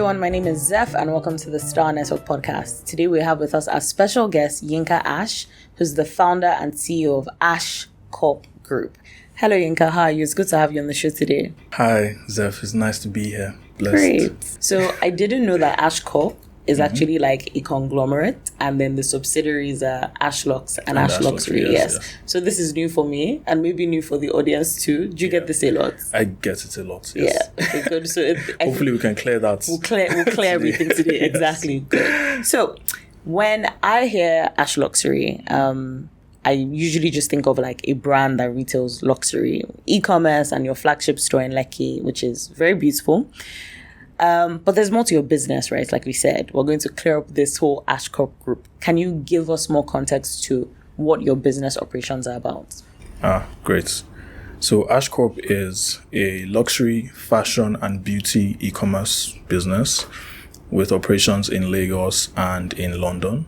everyone, my name is Zeph and welcome to the Star Network podcast. Today we have with us our special guest, Yinka Ash, who's the founder and CEO of Ashcorp Group. Hello Yinka, how are you? It's good to have you on the show today. Hi Zeph, it's nice to be here. Blessed. Great. So I didn't know that Ashcorp is actually like a conglomerate, and then the subsidiaries are AshLux and AshLuxury. Yes. So this is new for me and maybe new for the audience too. Do you get this a lot? I get it a lot, yes. Yeah. Okay, good. So hopefully we can clear that. We'll clear everything today. Yes. Exactly. Good. So when I hear AshLuxury, I usually just think of like a brand that retails luxury, e-commerce, and your flagship store in Lekki, which is very beautiful. But there's more to your business, right? Like we said, we're going to clear up this whole Ashcorp group. Can you give us more context to what your business operations are about? Great. So Ashcorp is a luxury, fashion, and beauty e-commerce business with operations in Lagos and in London.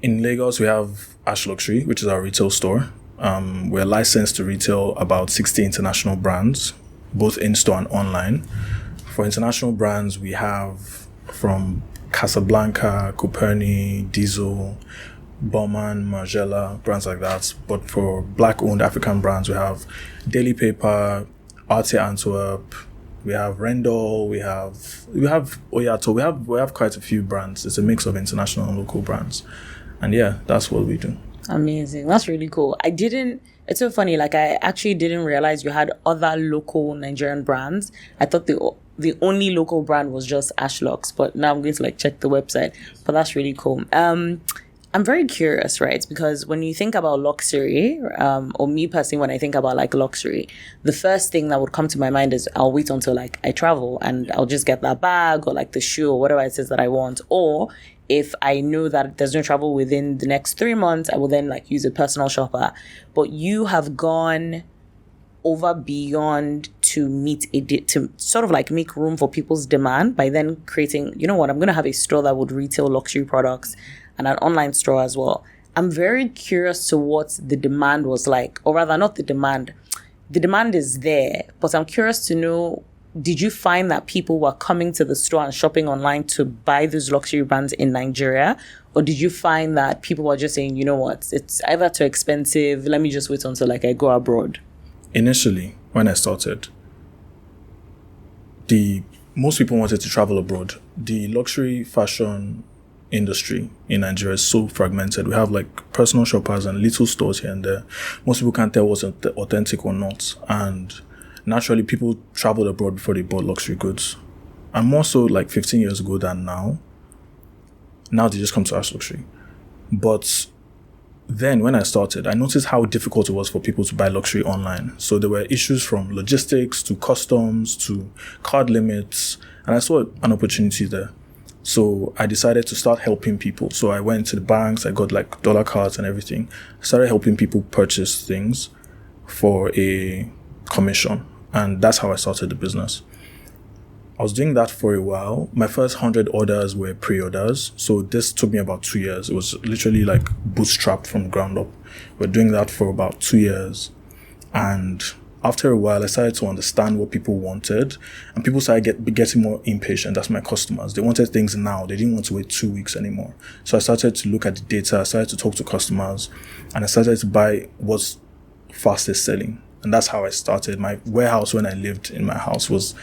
In Lagos, we have AshLuxury, which is our retail store. We're licensed to retail about 60 international brands, both in-store and online. For international brands, we have from Casablanca, Coperni, Diesel, Bowman, Margiela, brands like that. But for Black-owned African brands, we have Daily Paper, Arte Antwerp, we have Rendell, we have Oyato. We have quite a few brands. It's a mix of international and local brands. And yeah, that's what we do. Amazing. That's really cool. It's so funny. Like, I actually didn't realize you had other local Nigerian brands. I thought the only local brand was just AshLux, but now I'm going to check the website. But that's really cool. I'm very curious, right? Because when you think about luxury, or me personally, when I think about luxury, the first thing that would come to my mind is I'll wait until I travel and I'll just get that bag or the shoe or whatever it is that I want. Or if I know that there's no travel within the next 3 months, I will then use a personal shopper. But you have gone over beyond to to sort of make room for people's demand by then creating, I'm going to have a store that would retail luxury products and an online store as well. I'm very curious to what the demand was like, or rather not the demand. The demand is there, but I'm curious to know, did you find that people were coming to the store and shopping online to buy those luxury brands in Nigeria? Or did you find that people were just saying, you know what, it's either too expensive, let me just wait until I go abroad? Initially, when I started, most people wanted to travel abroad. The luxury fashion industry in Nigeria is so fragmented. We have personal shoppers and little stores here and there. Most people can't tell what's authentic or not. And naturally, people traveled abroad before they bought luxury goods. And more so 15 years ago than now. Now they just come to AshLuxury. But then when I started, I noticed how difficult it was for people to buy luxury online. So there were issues from logistics to customs to card limits. And I saw an opportunity there. So I decided to start helping people. So I went to the banks, I got dollar cards and everything. I started helping people purchase things for a commission. And that's how I started the business. I was doing that for a while. My first 100 orders were pre-orders. So this took me about 2 years. It was literally bootstrapped from the ground up. We're doing that for about 2 years. And after a while, I started to understand what people wanted. And people started getting more impatient. That's my customers. They wanted things now. They didn't want to wait 2 weeks anymore. So I started to look at the data. I started to talk to customers. And I started to buy what's fastest selling. And that's how I started. My warehouse when I lived in my house was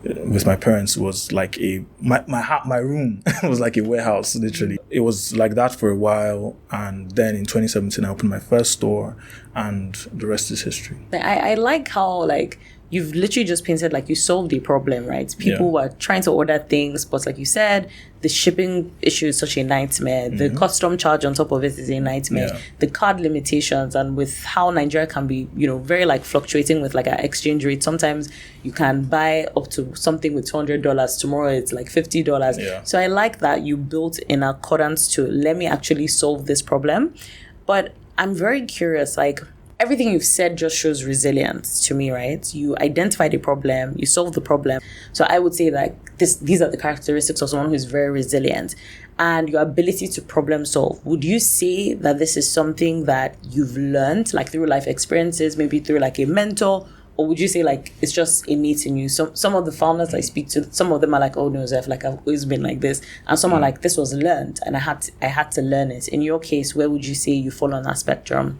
with my parents was my room was like a warehouse, literally. It was like that for a while, and then in 2017 I opened my first store, and the rest is history. I like how you've literally just painted you solved the problem, right? People were trying to order things, but like you said, the shipping issue is such a nightmare. The custom charge on top of it is a nightmare. The card limitations, and with how Nigeria can be, very fluctuating with our exchange rate. Sometimes you can buy up to something with $200. Tomorrow it's $50. Yeah. So I like that you built in accordance to, let me actually solve this problem. But I'm very curious, everything you've said just shows resilience to me, right? You identified a problem, you solved the problem. So I would say these are the characteristics of someone who's very resilient, and your ability to problem solve. Would you say that this is something that you've learned through life experiences, maybe through a mentor, Or would you say like it's just innate in you? Some of the founders I speak to, some of them are like, oh no, Zeph, like I've always been like this, and some are like, this was learned and I had to learn it. In your case, where would you say you fall on that spectrum?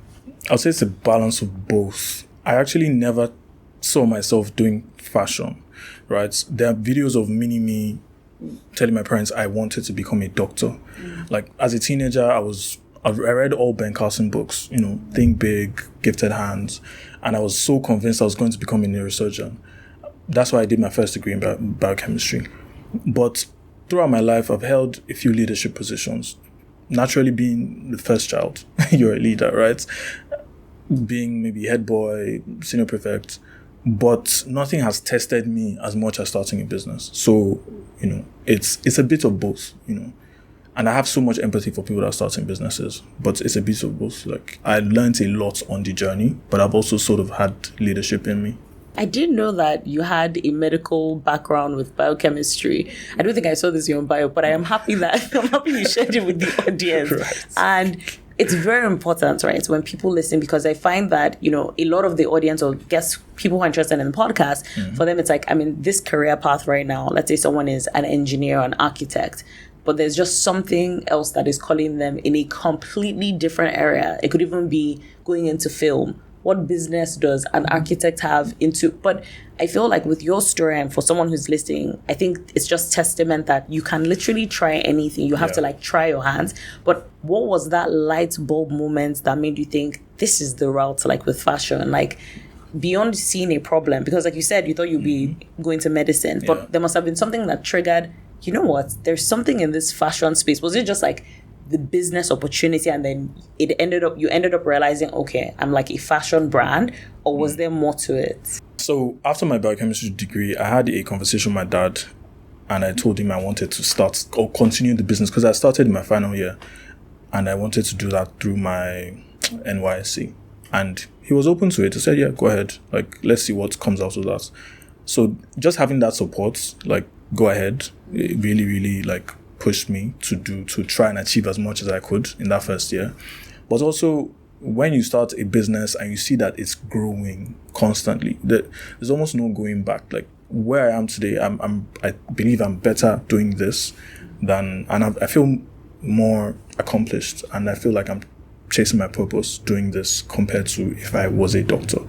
I'll say it's a balance of both. I actually never saw myself doing fashion, right? There are videos of me telling my parents I wanted to become a doctor. Like as a teenager, I read all Ben Carson books, Think Big, Gifted Hands, and I was so convinced I was going to become a neurosurgeon. That's why I did my first degree in biochemistry. But throughout my life, I've held a few leadership positions. Naturally, being the first child, you're a leader, right? Being maybe head boy, senior prefect, but nothing has tested me as much as starting a business. So, it's a bit of both, And I have so much empathy for people that are starting businesses, but it's a bit of both. Like I learned a lot on the journey, but I've also sort of had leadership in me. I didn't know that you had a medical background with biochemistry. I don't think I saw this in your bio, but I'm happy you shared it with the audience. Right. And it's very important, right, when people listen, because I find that, a lot of the audience or guests, people who are interested in the podcast, for them, it's like, this career path right now, let's say someone is an engineer or an architect, but there's just something else that is calling them in a completely different area. It could even be going into film. What business does an architect have into? But I feel like with your story and for someone who's listening, I think it's just testament that you can literally try anything. You have to try your hands. But what was that light bulb moment that made you think this is the route, like with fashion, like beyond seeing a problem? Because like you said, you thought you'd be going to medicine, but there must have been something that triggered, you know what, there's something in this fashion space. Was it just like the business opportunity and then you ended up realizing, okay, I'm like a fashion brand, or was there more to it? So after my biochemistry degree, I had a conversation with my dad and I told him I wanted to start or continue the business because I started in my final year and I wanted to do that through my NYSC. And he was open to it. He said, yeah, go ahead. Like, let's see what comes out of that. So just having that support, like, go ahead, it really, really like pushed me to try and achieve as much as I could in that first year. But also when you start a business and you see that it's growing constantly, there's almost no going back. Like where I am today, I believe I'm better doing this I feel more accomplished and I feel like I'm chasing my purpose doing this compared to if I was a doctor.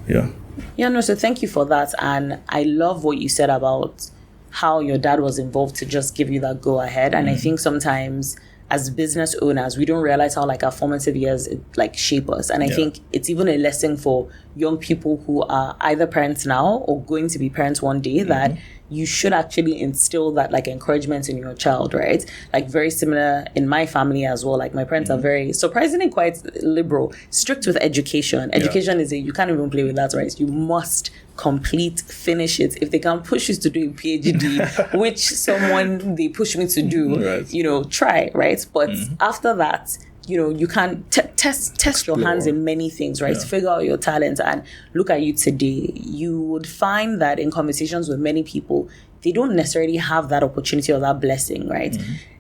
Yeah. Yeah, no, so thank you for that. And I love what you said about how your dad was involved to just give you that go ahead. And I think sometimes as business owners, we don't realize how like our formative years like shape us. And I think it's even a lesson for young people who are either parents now or going to be parents one day that you should actually instill that like encouragement in your child, right? Like very similar in my family as well. Like my parents are very surprisingly quite liberal, strict with education. Education is you can't even play with that, right? You must finish it. If they can push you to do a PhD, which someone they push me to do, try, right? But after that, you can test your hands in many things, right? Figure out your talents and look at you today. You would find that in conversations with many people, they don't necessarily have that opportunity or that blessing, right?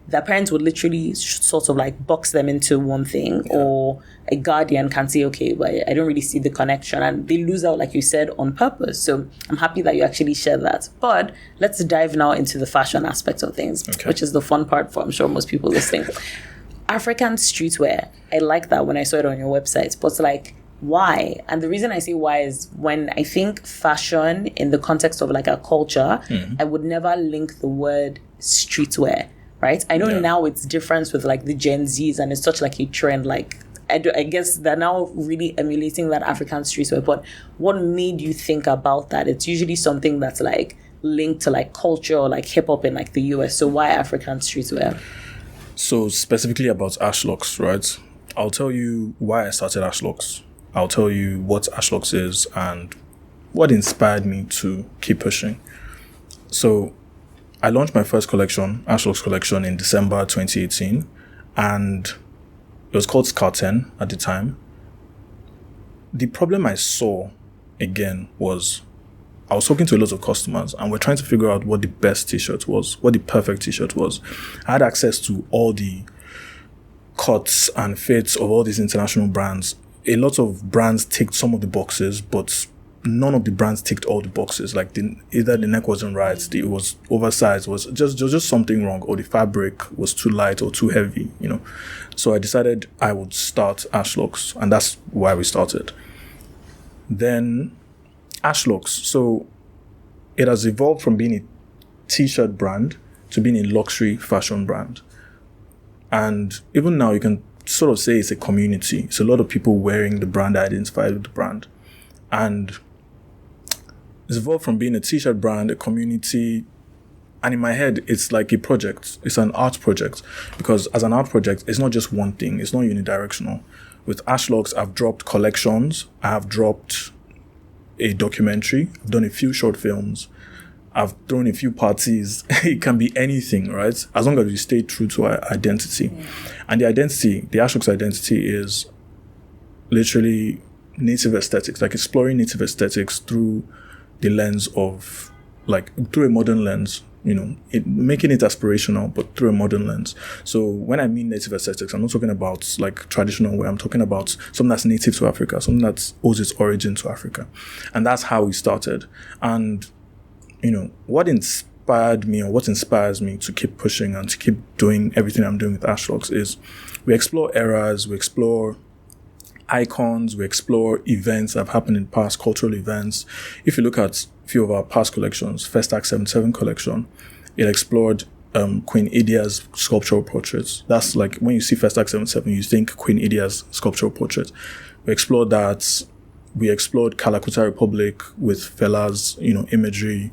Their parents would literally sort of like box them into one thing, or a guardian can say, okay, but I don't really see the connection, and they lose out, like you said, on purpose. So I'm happy that you actually shared that. But let's dive now into the fashion aspect of things, which is the fun part for, I'm sure, most people listening. African streetwear. I like that when I saw it on your website, but like, why? And the reason I say why is when I think fashion in the context of like a culture, I would never link the word streetwear, right? I know now it's different with like the Gen Zs and it's such like a trend. Like I guess they're now really emulating that African streetwear. But what made you think about that? It's usually something that's like linked to like culture or like hip hop in like the US. So why African streetwear? So specifically about Ashlux, right? I'll tell you why I started Ashlux. I'll tell you what Ashlux is and what inspired me to keep pushing. So I launched my first collection, Ashlux collection, in December 2018. And it was called Scout 10 at the time. The problem I saw, again, was I was talking to a lot of customers and we're trying to figure out what the best t-shirt was, what the perfect t-shirt was. I had access to all the cuts and fits of all these international brands. A lot of brands ticked some of the boxes, but none of the brands ticked all the boxes. Like either the neck wasn't right, it was oversized, was just something wrong, or the fabric was too light or too heavy, you know. So I decided I would start Ashlux, and that's why we started. Then Ashlux. So it has evolved from being a t-shirt brand to being a luxury fashion brand. And even now you can sort of say it's a community. It's a lot of people wearing the brand, identified with the brand. And it's evolved from being a t-shirt brand, a community. And in my head, it's like a project. It's an art project. Because as an art project, it's not just one thing. It's not unidirectional. With Ashlux, I've dropped collections. I have dropped a documentary. I've done a few short films. I've thrown a few parties. It can be anything, right? As long as you stay true to our identity. And the Ashlux identity is literally native aesthetics, like exploring native aesthetics through the lens of, like, through a modern lens, you know, making it aspirational, but through a modern lens. So when I mean native aesthetics, I'm not talking about like traditional wear. I'm talking about something that's native to Africa, something that owes its origin to Africa. And that's how we started. And you know, what inspired me or what inspires me to keep pushing and to keep doing everything I'm doing with Ashlux is we explore eras, we explore icons, we explore events that have happened in past, cultural events. If you look at a few of our past collections, Festac 77 collection, it explored Queen Idia's sculptural portraits. That's like when you see Festac 77, you think Queen Idia's sculptural portrait. We explored that. We explored Kalakuta Republic with Fela's, you know, imagery.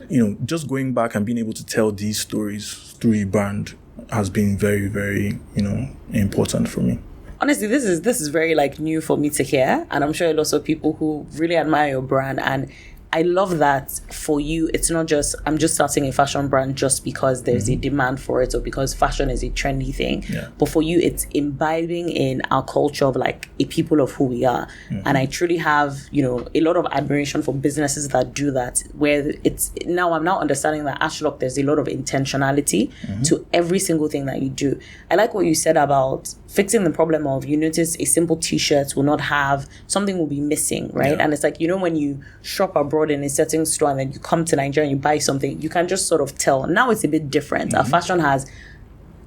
You know, just going back and being able to tell these stories through a brand has been very, very, you know, important for me. Honestly, this is very like new for me to hear, and I'm sure lots of people who really admire your brand. And I love that for you, it's not just, I'm just starting a fashion brand just because there's a demand for it or because fashion is a trendy thing. Yeah. But for you, it's imbibing in our culture of like a people of who we are. And I truly have, you know, a lot of admiration for businesses that do that, where it's now, I'm now understanding that Ashlock, there's a lot of intentionality to every single thing that you do. I like what you said about fixing the problem of, you notice a simple t-shirt will not have, something will be missing, right? Yeah. And it's like, you know, when you shop abroad in a certain store and then you come to Nigeria and you buy something, you can just sort of tell. Now it's a bit different. Our fashion has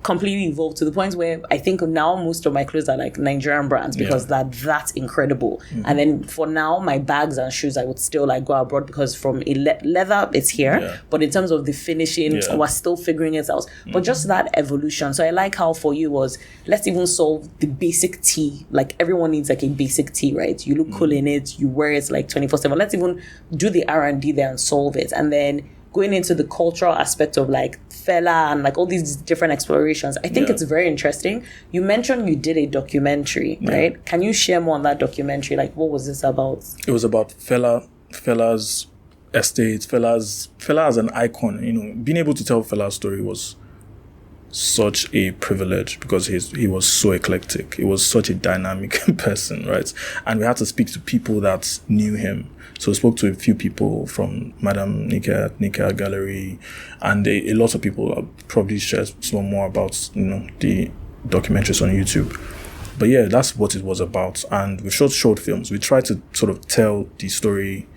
completely evolved to the point where I think now most of my clothes are like Nigerian brands because that's incredible. And then for now, my bags and shoes, I would still like go abroad because from a leather, it's here. But in terms of the finishing, we're still figuring it out. But just that evolution. So I like how for you was, let's even solve the basic tee. Like everyone needs like a basic tee, right? You look cool in it, you wear it like 24/7. Let's even do the R&D there and solve it. And then going into the cultural aspect of like Fela and like all these different explorations, I think it's very interesting. You mentioned you did a documentary, right? Can you share more on that documentary? Like, what was this about? It was about Fela's estate, Fela as an icon. You know, being able to tell Fela's story was such a privilege because he was so eclectic. He was such a dynamic person, right? And we had to speak to people that knew him. So I spoke to a few people from Madam Yinka Gallery, and a lot of people. I'll probably share some more about, you know, the documentaries on YouTube. But yeah, that's what it was about. And we shot short films. We tried to sort of tell the story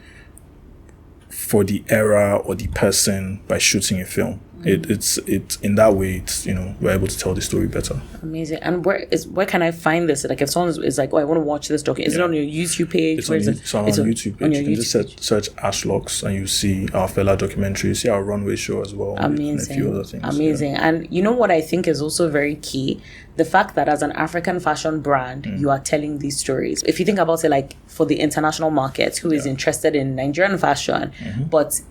for the era or the person by shooting a film. It's in that way, it's, you know, we're able to tell the story better. Amazing. And where can I find this? Like if someone is like, oh, I want to watch this documentary, is it on your YouTube page? It's on YouTube page. You can just search Ashlocks and you see our Fela documentary, you see our runway show as well. Amazing. And a few other things. Amazing. Yeah. And you know what I think is also very key? The fact that as an African fashion brand, you are telling these stories. If you think about it, like for the international market, who is interested in Nigerian fashion, but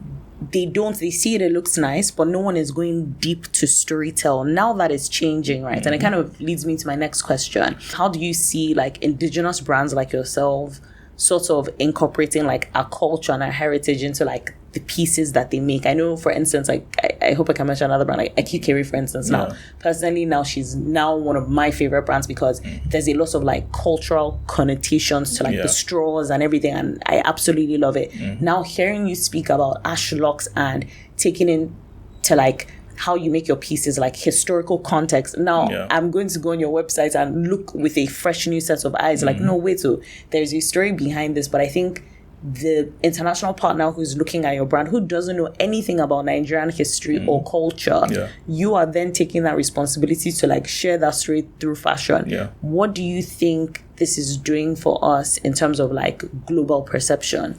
they see it looks nice, but no one is going deep to storytell. Now that is changing, right? And it kind of leads me to my next question. How do you see like indigenous brands like yourself sort of incorporating like our culture and our heritage into like the pieces that they make? I know, for instance, like I hope I can mention another brand like Akikeri, for instance. Now, personally, now she's now one of my favorite brands because there's a lot of like cultural connotations to like the straws and everything, and I absolutely love it. Now, hearing you speak about Ashlux and taking into like how you make your pieces, like historical context. Now, I'm going to go on your website and look with a fresh new set of eyes. Like, no, wait, so there's a story behind this, but I think the international partner who's looking at your brand, who doesn't know anything about Nigerian history or culture, you are then taking that responsibility to like share that story through fashion. What do you think this is doing for us in terms of like global perception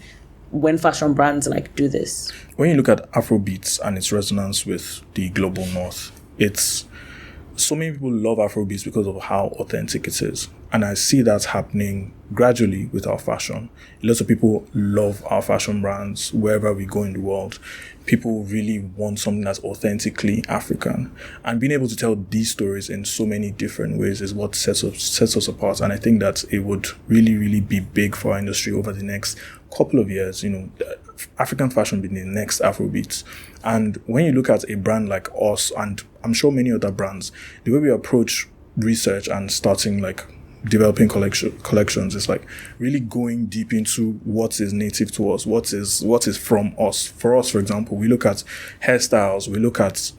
when fashion brands like do this? When you look at Afrobeats and its resonance with the global north, it's so many people love Afrobeats because of how authentic it is. And I see that happening gradually with our fashion. Lots of people love our fashion brands wherever we go in the world. People really want something that's authentically African. And being able to tell these stories in so many different ways is what sets us apart. And I think that it would really, really be big for our industry over the next couple of years. You know, African fashion being the next Afrobeats. And when you look at a brand like us, and I'm sure many other brands, the way we approach research and starting like developing collections is like really going deep into what is native to us, what is from us. For us, for example, we look at hairstyles, we look at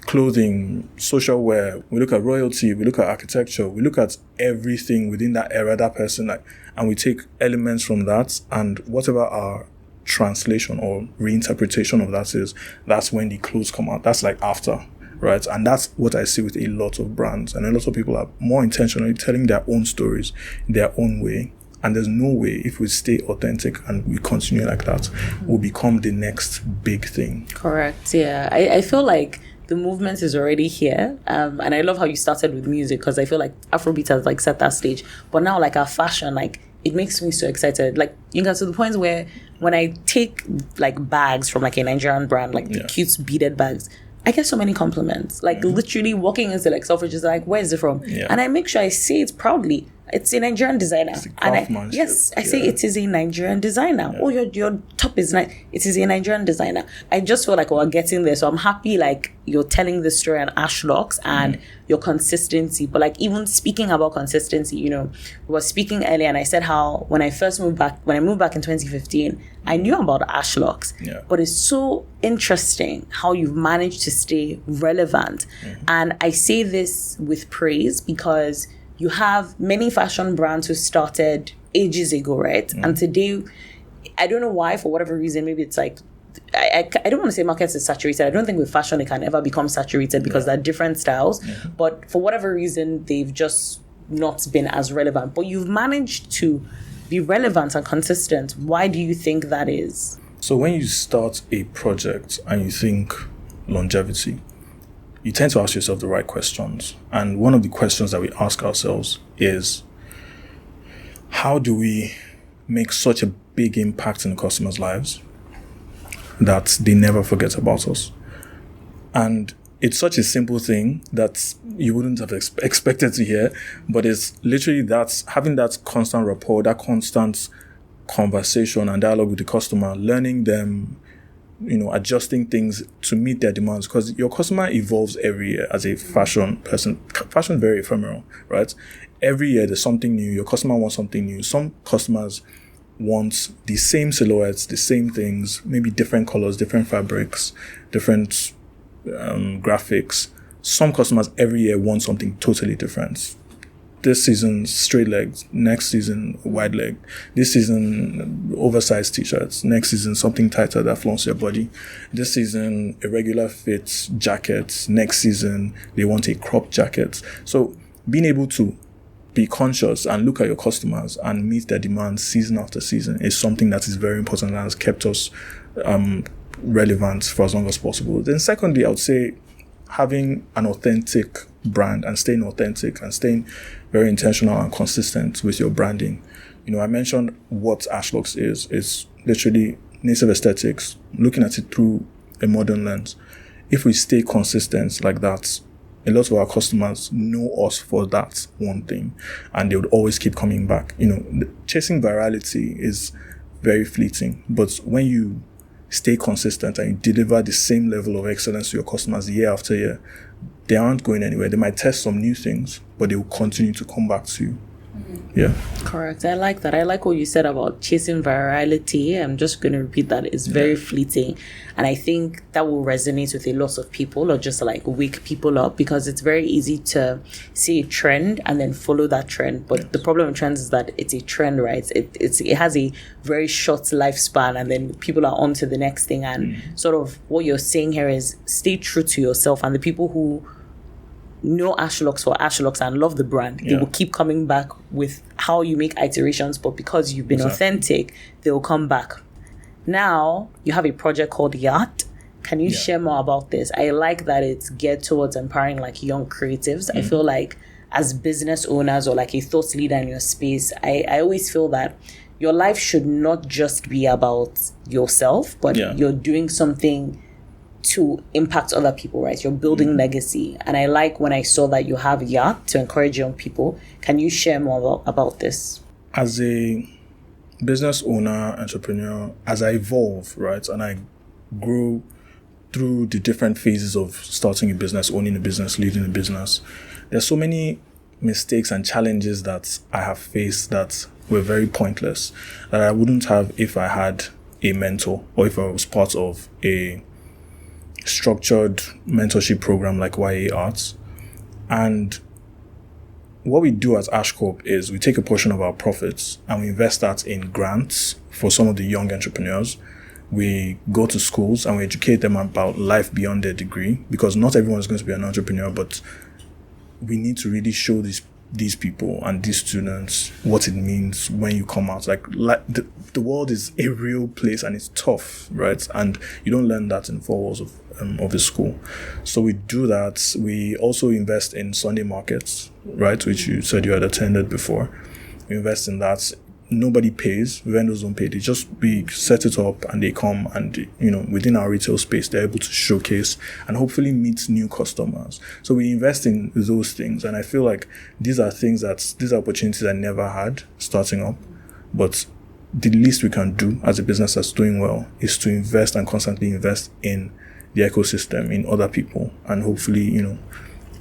clothing, social wear, we look at royalty, we look at architecture, we look at everything within that era, that person, like, and we take elements from that, and whatever our translation or reinterpretation of that is, that's when the clothes come out. That's like after. Right. And that's what I see with a lot of brands. And a lot of people are more intentionally telling their own stories their own way. And there's no way, if we stay authentic and we continue like that, we'll become the next big thing. Correct. Yeah. I feel like the movement is already here. And I love how you started with music, because I feel like Afrobeat has like set that stage. But now like our fashion, like it makes me so excited. Like you get to the point where when I take like bags from like a Nigerian brand, like the cute beaded bags, I get so many compliments. Like literally walking into like Selfridges is like, where is it from? And I make sure I say it proudly. It's a Nigerian designer. And I say it is a Nigerian designer. Oh, your top is nice. It is a Nigerian designer. I just feel like we're getting there. So I'm happy like you're telling this story on AshLux and your consistency. But like even speaking about consistency, you know, we were speaking earlier and I said how when I moved back in 2015, I knew about AshLux. But it's so interesting how you've managed to stay relevant. And I say this with praise because you have many fashion brands who started ages ago, right? And today, I don't know why, for whatever reason, maybe it's like, I don't want to say markets is saturated. I don't think with fashion it can ever become saturated because there are different styles. But for whatever reason, they've just not been as relevant. But you've managed to be relevant and consistent. Why do you think that is? So when you start a project and you think longevity, you tend to ask yourself the right questions. And one of the questions that we ask ourselves is, how do we make such a big impact in the customers' lives that they never forget about us? And it's such a simple thing that you wouldn't have expected to hear, but it's literally that having that constant rapport, that constant conversation and dialogue with the customer, learning them, you know, adjusting things to meet their demands, because your customer evolves every year as a fashion person. Fashion is very ephemeral, right? Every year there's something new. Your customer wants something new. Some customers want the same silhouettes, the same things, maybe different colors, different fabrics, different graphics. Some customers every year want something totally different. This season, straight legs. Next season, wide leg. This season, oversized t-shirts. Next season, something tighter that flaunts your body. This season, a regular fit jacket. Next season, they want a crop jacket. So being able to be conscious and look at your customers and meet their demands season after season is something that is very important and has kept us relevant for as long as possible. Then secondly, I would say having an authentic brand and staying authentic and staying very intentional and consistent with your branding. You know, I mentioned what AshLux is. It's literally native aesthetics, looking at it through a modern lens. If we stay consistent like that, a lot of our customers know us for that one thing, and they would always keep coming back. You know, chasing virality is very fleeting, but when you stay consistent and you deliver the same level of excellence to your customers year after year, they aren't going anywhere. They might test some new things, but they will continue to come back to you. Yeah. Correct. I like that. I like what you said about chasing virality. I'm just going to repeat that. It's very fleeting. And I think that will resonate with a lot of people, or just like wake people up, because it's very easy to see a trend and then follow that trend. But the problem with trends is that it's a trend, right? It has a very short lifespan, and then people are on to the next thing. And sort of what you're saying here is stay true to yourself, and the people who know AshLux for AshLux and love the brand, they will keep coming back with how you make iterations, but because you've been authentic, they will come back. Now you have a project called Yacht. Can you share more about this? I like that it's geared towards empowering like young creatives. I feel like as business owners or like a thought leader in your space, I always feel that your life should not just be about yourself, but you're doing something to impact other people, right? You're building legacy. And I like when I saw that you have Yacht to encourage young people. Can you share more about this? As a business owner, entrepreneur, as I evolve, right, and I grow through the different phases of starting a business, owning a business, leading a business, there's so many mistakes and challenges that I have faced that were very pointless, that I wouldn't have if I had a mentor or if I was part of a structured mentorship program like YA Arts. And what we do at Ashcorp is we take a portion of our profits and we invest that in grants for some of the young entrepreneurs. We go to schools and we educate them about life beyond their degree, because not everyone is going to be an entrepreneur, but we need to really show these people and these students what it means when you come out. Like the world is a real place and it's tough, right? And you don't learn that in the four walls of the school. So we do that. We also invest in Sunday markets, right? Which you said you had attended before. We invest in that. Nobody pays. Vendors don't pay. We set it up and they come and, within our retail space, they're able to showcase and hopefully meet new customers. So we invest in those things. And I feel like these are opportunities I never had starting up. But the least we can do as a business that's doing well is to invest and constantly invest in the ecosystem, in other people. And hopefully,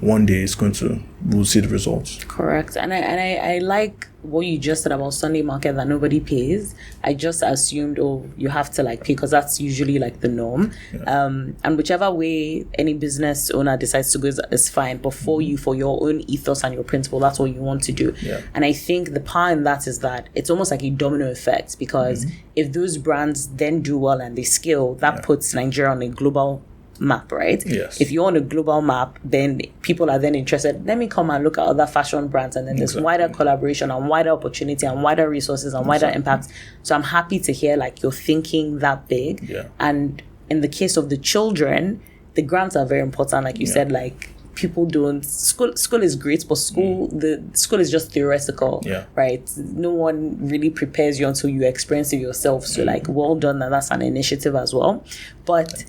one day we'll see the results. Correct. And I like what you just said about Sunday market, that nobody pays. I just assumed, you have to like pay, because that's usually like the norm. And whichever way any business owner decides to go is fine. But for you, for your own ethos and your principle, that's what you want to do. Yeah. And I think the power in that is that it's almost like a domino effect, because if those brands then do well and they scale, that puts Nigeria on a global map, right? Yes. If you're on a global map, then people are then interested. Let me come and look at other fashion brands, and then there's wider collaboration and wider opportunity and wider resources and wider impact. So I'm happy to hear like you're thinking that big. Yeah. And in the case of the children, the grants are very important. Like you said, like people don't school is great, but the school is just theoretical, right? No one really prepares you until you experience it yourself. So like, well done, and that's an initiative as well. But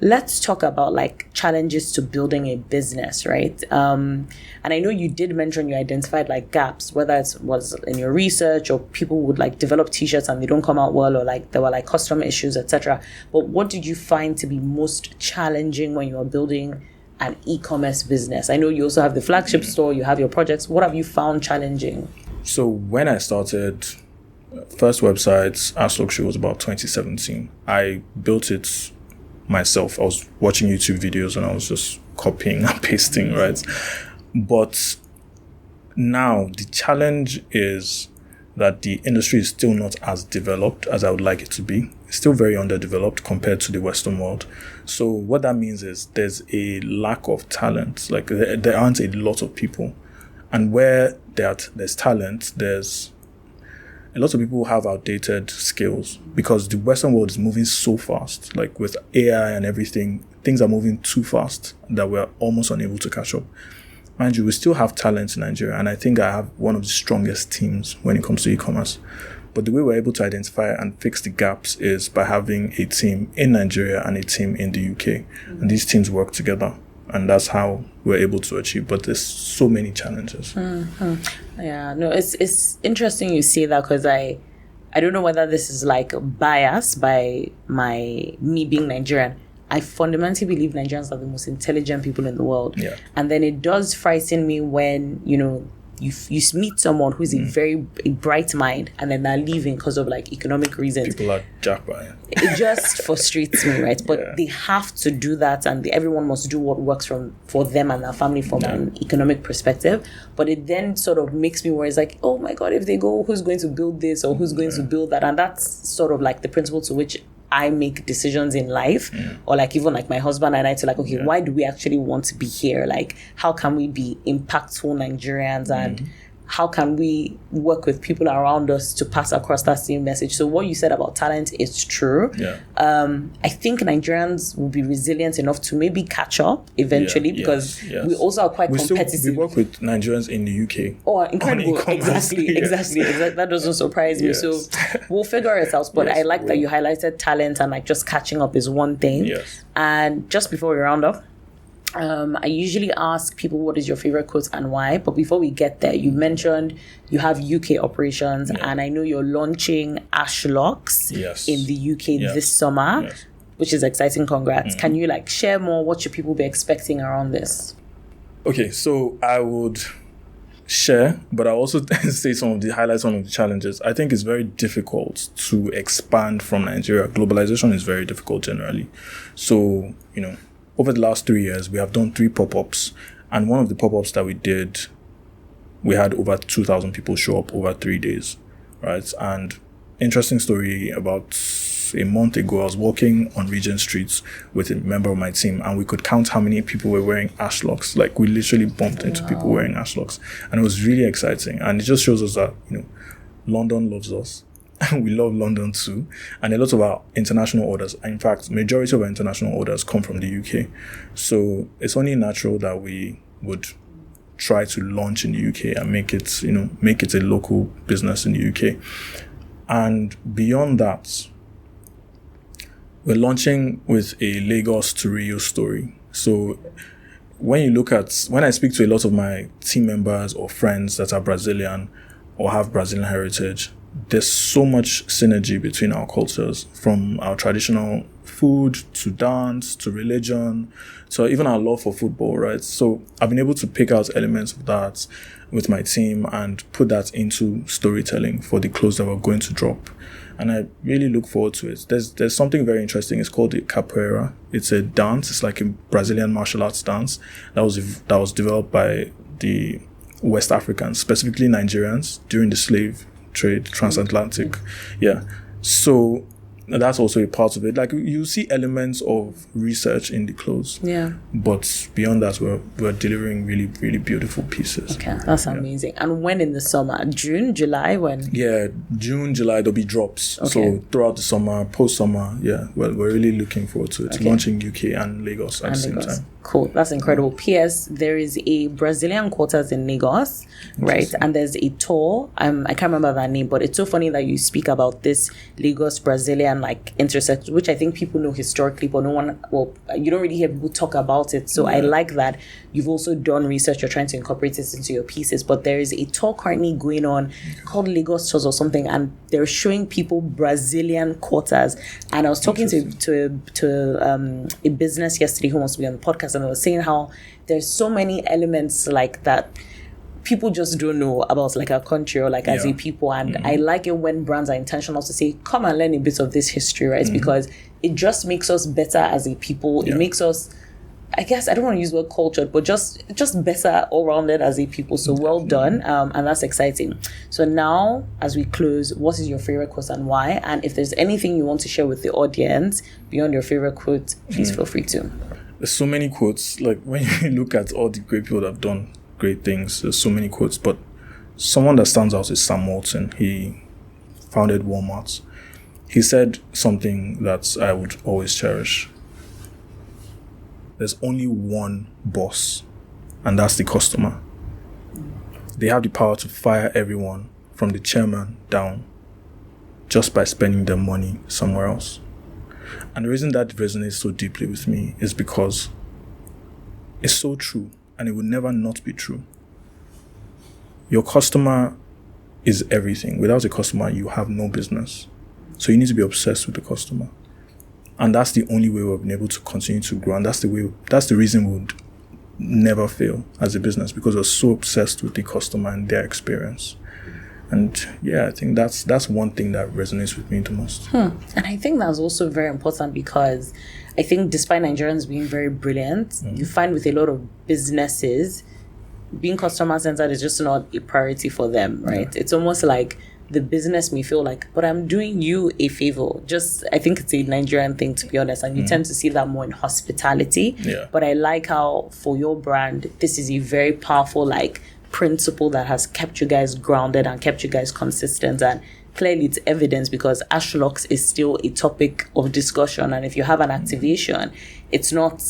let's talk about like challenges to building a business, right? And I know you did mention you identified like gaps, whether it was in your research or people would like develop t-shirts and they don't come out well, or like there were like customer issues, etc. But what did you find to be most challenging when you were building an e-commerce business? I know you also have the flagship store, you have your projects. What have you found challenging? So when I started, first website, AshLuxury, was about 2017. I built it myself. I was watching YouTube videos and I was just copying and pasting, right? But now the challenge is that the industry is still not as developed as I would like it to be. It's still very underdeveloped compared to the Western world. So what that means is there's a lack of talent. Like there aren't a lot of people. And where there's talent, there's a lot of people have outdated skills, because the Western world is moving so fast. Like with AI and everything, things are moving too fast that we're almost unable to catch up. Mind you, we still have talent in Nigeria, and I think I have one of the strongest teams when it comes to e-commerce. But the way we're able to identify and fix the gaps is by having a team in Nigeria and a team in the UK. And these teams work together. And that's how we're able to achieve. But there's so many challenges. Yeah, no, it's interesting you say that, because I don't know whether this is like bias by me being Nigerian. I fundamentally believe Nigerians are the most intelligent people in the world. Yeah. And then it does frighten me when, you meet someone who's a bright mind, and then they're leaving because of like economic reasons. People are jackpot. It just frustrates me, right? But they have to do that, and everyone must do what works for them and their family from an economic perspective. But it then sort of makes me worry. It's like, oh my God, if they go, who's going to build this or who's going to build that? And that's sort of like the principle to which I make decisions in life, or like even like my husband and I to like, okay, why do we actually want to be here? Like, how can we be impactful Nigerians, and how can we work with people around us to pass across that same message? So what you said about talent is true. I think Nigerians will be resilient enough to maybe catch up eventually, because we also are quite competitive. We work with Nigerians in the UK. Oh, incredible. Exactly. That doesn't surprise me. So we'll figure it out. But I like that you highlighted talent, and like just catching up is one thing. And just before we round up, I usually ask people, what is your favorite quote and why? But before we get there, you mentioned you have UK operations, and I know you're launching Ashlux in the UK this summer, which is exciting. Congrats. Can you like share more? What should people be expecting around this? Okay, so I would share, but I also say some of the challenges. I think it's very difficult to expand from Nigeria. Globalization is very difficult generally. So, over the last 3 years, we have done 3 pop-ups. And one of the pop-ups that we did, we had over 2,000 people show up over 3 days, right? And interesting story, about a month ago, I was walking on Regent Street with a member of my team, and we could count how many people were wearing Ashlocks. Like, we literally bumped into people wearing Ashlocks. And it was really exciting. And it just shows us that, London loves us. We love London too, and a lot of our international orders, in fact, majority of our international orders come from the UK. So it's only natural that we would try to launch in the UK and make it a local business in the UK. And beyond that, we're launching with a Lagos to Rio story. So when I speak to a lot of my team members or friends that are Brazilian or have Brazilian heritage, there's so much synergy between our cultures, from our traditional food to dance to religion to even our love for football, right? So I've been able to pick out elements of that with my team and put that into storytelling for the clothes that we're going to drop. And I really look forward to it. There's something very interesting. It's called the capoeira. It's a dance. It's like a Brazilian martial arts dance that was developed by the West Africans, specifically Nigerians, during the slave trade, transatlantic. So that's also a part of it. Like, you see elements of research in the clothes. But beyond that, we're delivering really, really beautiful pieces. Okay, that's amazing. And when in the summer? June, July, when? Yeah, June, July, there'll be drops. Okay. So throughout the summer, post-summer, we're really looking forward to it. Launching UK and Lagos at the same time. Cool, that's incredible. P.S. There is a Brazilian quarters in Lagos, right? And there's a tour. I can't remember that name, but it's so funny that you speak about this Lagos Brazilian like intersection, which I think people know historically, but you don't really hear people talk about it. So I like that you've also done research. You're trying to incorporate this into your pieces. But there is a tour currently going on called Lagos Tours or something, and they're showing people Brazilian quarters. And I was talking to a business yesterday who wants to be on the podcast, and I was saying how there's so many elements like that people just don't know about, like, our country or like as a people. And I like it when brands are intentional to say, come and learn a bit of this history, right? Because it just makes us better as a people. It makes us, I guess, I don't want to use the word cultured, but just better all rounded as a people. So well done. And that's exciting. So now, as we close, what is your favorite quote and why? And if there's anything you want to share with the audience beyond your favorite quote, please feel free to. There's so many quotes. Like, when you look at all the great people that have done great things, there's so many quotes. But someone that stands out is Sam Walton. He founded Walmart. He said something that I would always cherish. There's only one boss, and that's the customer. They have the power to fire everyone from the chairman down just by spending their money somewhere else. And the reason that resonates so deeply with me is because it's so true, and it will never not be true. Your customer is everything. Without a customer, you have no business. So you need to be obsessed with the customer. And that's the only way we've been able to continue to grow. And that's the reason we would never fail as a business because we're so obsessed with the customer and their experience. And yeah, I think that's one thing that resonates with me the most. And I think that's also very important because I think despite Nigerians being very brilliant, you find with a lot of businesses, being customer-centered is just not a priority for them, right? Yeah. It's almost like the business may feel like, but I'm doing you a favor. Just, I think it's a Nigerian thing, to be honest, and you tend to see that more in hospitality. Yeah. But I like how for your brand, this is a very powerful like principle that has kept you guys grounded and kept you guys consistent. And clearly it's evidence because Ashlux is still a topic of discussion. And if you have an activation, it's not...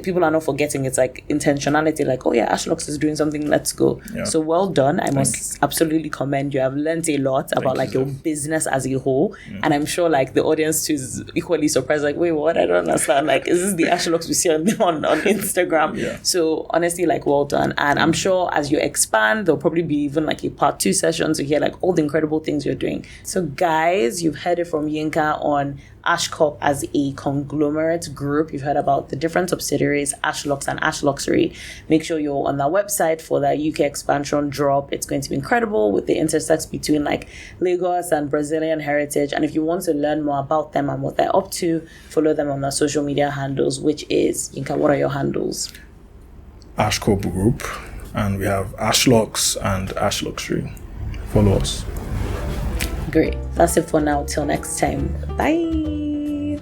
people are not forgetting it's like intentionality, like, oh yeah, Ashlux is doing something, let's go. Yeah. So well done. I must absolutely commend you. I've learned a lot about like your business as a whole. And I'm sure like the audience too is equally surprised, like, wait, what? I don't understand. Like, is this the Ashlux we see on Instagram? Yeah. So honestly, like, well done. And I'm sure as you expand, there'll probably be even like a part 2 session to hear like all the incredible things you're doing. So guys, you've heard it from Yinka on Ashcorp as a conglomerate group. You've heard about the different subsidiaries, Ashlux and AshLuxury. Make sure you're on that website for that UK expansion drop. It's going to be incredible with the intersex between like Lagos and Brazilian heritage. And if you want to learn more about them and what they're up to, follow them on their social media handles, which is, Yinka, what are your handles? Ashcorp Group, and we have AshLux and AshLuxury. Follow us. Great. That's it for now. Till next time. Bye.